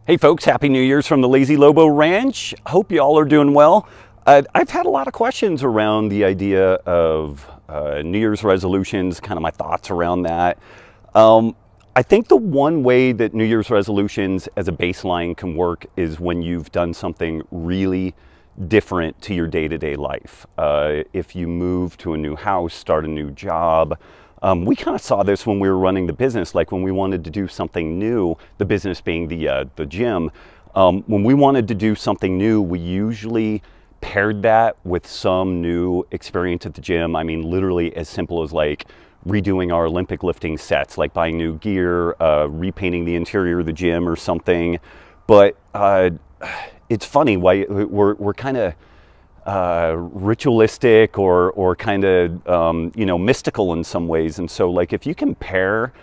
Hey folks, Happy New Year's from the Lazy Lobo Ranch. Hope you all are doing well. I've had a lot of questions around the idea of New Year's resolutions, kind of my thoughts around that. I think the one way that New Year's resolutions as a baseline can work is when you've done something really different to your day-to-day life. If you move to a new house, start a new job, we kind of saw this when we were running the business, like when we wanted to do something new, the business being the gym. When we wanted to do something new, we usually paired that with some new experience at the gym. I mean, literally as simple as like redoing our Olympic lifting sets, like buying new gear, repainting the interior of the gym or something. But it's funny why we're kind of ritualistic or kind of mystical in some ways. And so like if you compare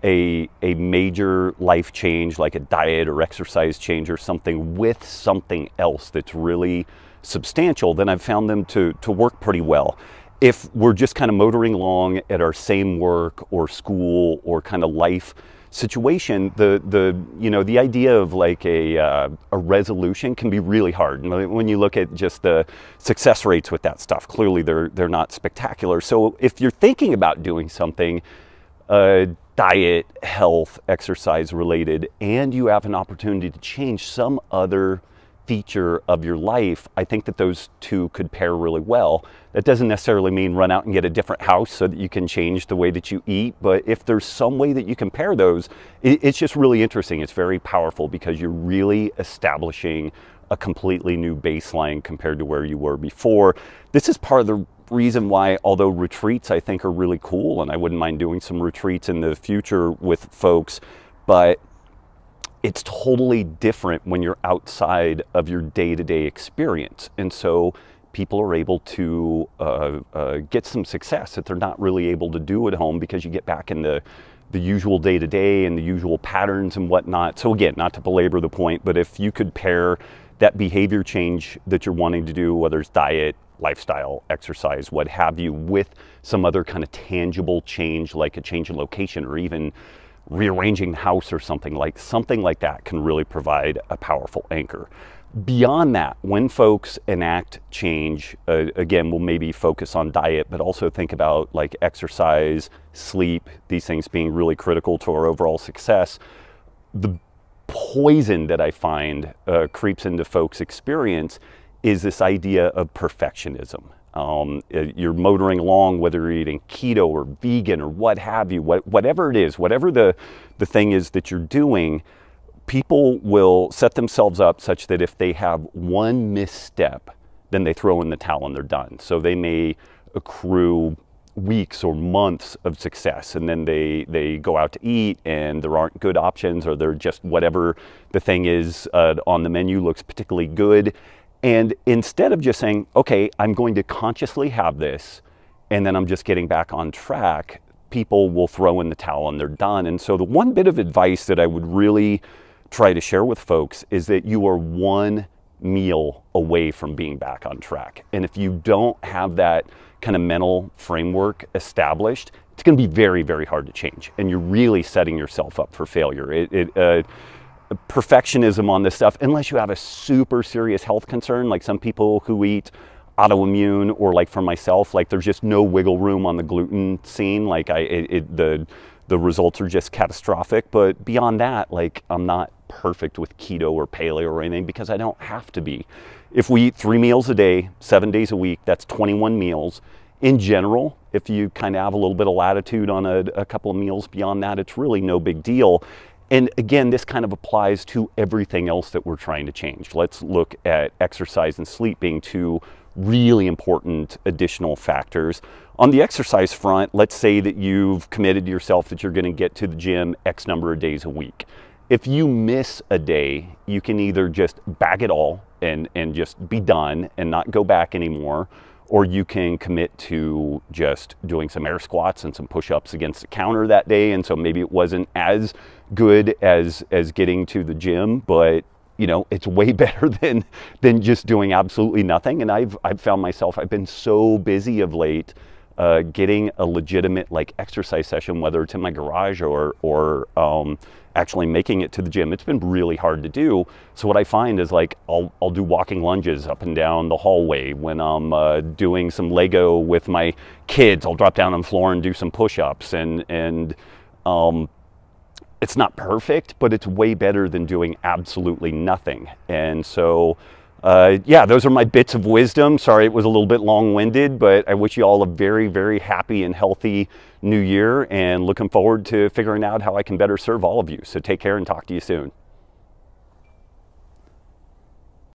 a major life change like a diet or exercise change or something with something else that's really substantial, then I've found them to work pretty well. If we're just kind of motoring along at our same work or school or kind of life situation, the idea of like a resolution can be really hard. And when you look at just the success rates with that stuff, clearly they're not spectacular. So if you're thinking about doing something diet, health, exercise related, and you have an opportunity to change some other feature of your life, I think that those two could pair really well. That doesn't necessarily mean run out and get a different house so that you can change the way that you eat, but if there's some way that you can pair those, it's just really interesting. It's very powerful because you're really establishing a completely new baseline compared to where you were before. This is part of the reason why, although retreats I think are really cool, and I wouldn't mind doing some retreats in the future with folks, but it's totally different when you're outside of your day-to-day experience. And so people are able to get some success that they're not really able to do at home because you get back in the usual day-to-day and the usual patterns and whatnot. So again, not to belabor the point, but if you could pair that behavior change that you're wanting to do, whether it's diet, lifestyle, exercise, what have you, with some other kind of tangible change, like a change in location or even rearranging the house or something like that can really provide a powerful anchor. Beyond that, when folks enact change, again, we'll maybe focus on diet, but also think about like exercise, sleep, these things being really critical to our overall success. The poison that I find creeps into folks' experience is this idea of perfectionism. You're motoring along, whether you're eating keto or vegan or what have you, whatever it is, whatever the thing is that you're doing, people will set themselves up such that if they have one misstep, then they throw in the towel and they're done. So they may accrue weeks or months of success, and then they go out to eat and there aren't good options, or they're just whatever the thing is on the menu looks particularly good. And instead of just saying, okay, I'm going to consciously have this, and then I'm just getting back on track, people will throw in the towel and they're done. And so the one bit of advice that I would really try to share with folks is that you are one meal away from being back on track. And if you don't have that kind of mental framework established, it's going to be very, very hard to change. And you're really setting yourself up for failure. Perfectionism on this stuff, unless you have a super serious health concern, like some people who eat autoimmune, or like for myself, like there's just no wiggle room on the gluten scene. Like the results are just catastrophic. But beyond that, like I'm not perfect with keto or paleo or anything because I don't have to be. If we eat 3 meals a day, 7 days a week, that's 21 meals. In general, if you kind of have a little bit of latitude on a couple of meals beyond that, it's really no big deal. And again, this kind of applies to everything else that we're trying to change. Let's look at exercise and sleep being two really important additional factors. On the exercise front, let's say that you've committed to yourself that you're going to get to the gym X number of days a week. If you miss a day, you can either just bag it all and just be done and not go back anymore, or you can commit to just doing some air squats and some push-ups against the counter that day. And so maybe it wasn't as good as getting to the gym, but you know, it's way better than just doing absolutely nothing. And I've found myself, I've been so busy of late getting a legitimate like exercise session, whether it's in my garage or actually making it to the gym. It's been really hard to do. So what I find is like I'll do walking lunges up and down the hallway. When I'm doing some Lego with my kids, I'll drop down on the floor and do some push-ups, and it's not perfect, but it's way better than doing absolutely nothing. And so yeah, those are my bits of wisdom. Sorry it was a little bit long-winded, but I wish you all a very, very happy and healthy new year, and looking forward to figuring out how I can better serve all of you. So take care and talk to you soon.